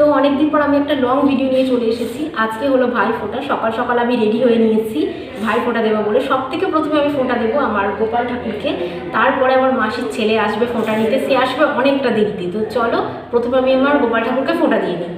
তো অনেকদিন পর আমি একটা লং ভিডিও নিয়ে চলে এসেছি। আজকে হলো ভাইফোঁটা। সকাল সকাল আমি রেডি হয়ে নিয়েছি ভাইফোঁটা দেবো বলে। সব থেকে প্রথমে আমি ফোঁটা দেবো আমার গোপাল ঠাকুরকে, তারপরে আমার মাসির ছেলে আসবে ফোঁটা নিতে। সে আসবে অনেকটা দেরিতে। তো চলো প্রথমে আমি আমার গোপাল ঠাকুরকে ফোঁটা দিয়ে নিই।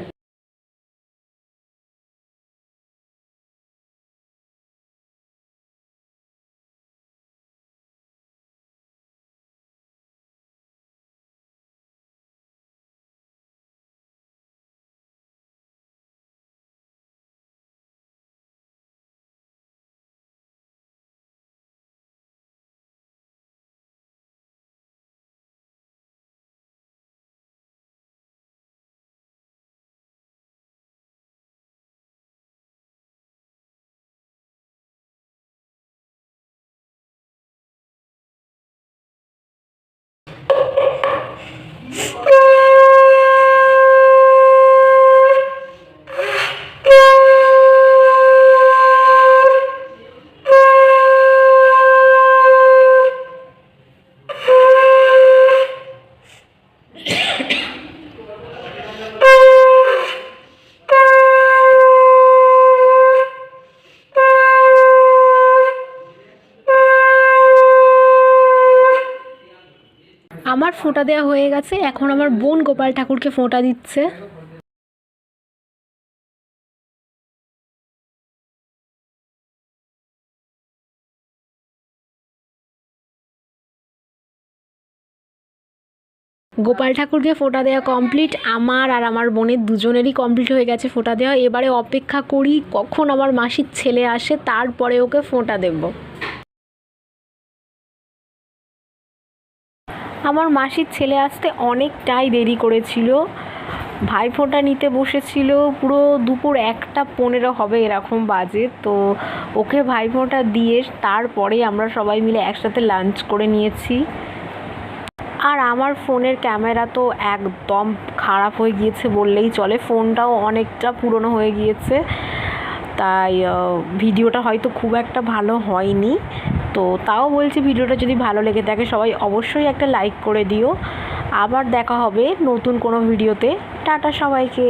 আমার ফোঁটা দেওয়া হয়ে গেছে। এখন আমার বোন গোপাল ঠাকুরকে ফোঁটা দিচ্ছে। গোপাল ঠাকুরকে ফোঁটা দেওয়া কমপ্লিট। আমার আর আমার বোনের দুজনেরই কমপ্লিট হয়ে গেছে ফোঁটা দেওয়া। এবারে অপেক্ষা করি কখন আমার মাসির ছেলে আসে, তারপরে ওকে ফোঁটা দেব। আমার মাসির ছেলে আসতে অনেকটাই দেরি করেছিল। ভাইফোঁটা নিতে বসেছিল পুরো দুপুর 1:15 হবে এরকম বাজে। তো ওকে ভাইফোঁটা দিয়ে তারপরে আমরা সবাই মিলে একসাথে লাঞ্চ করে নিয়েছি। আর আমার ফোনের ক্যামেরা তো একদম খারাপ হয়ে গিয়েছে বললেই চলে। ফোনটাও অনেকটা পুরনো হয়ে গিয়েছে, তাই ভিডিওটা হয়তো খুব একটা ভালো হয়নি। তো তাও বলছি, ভিডিওটা যদি ভালো লেগে থাকে সবাই অবশ্যই একটা লাইক করে দিও। আবার দেখা হবে নতুন কোনো ভিডিওতে। টাটা সবাইকে।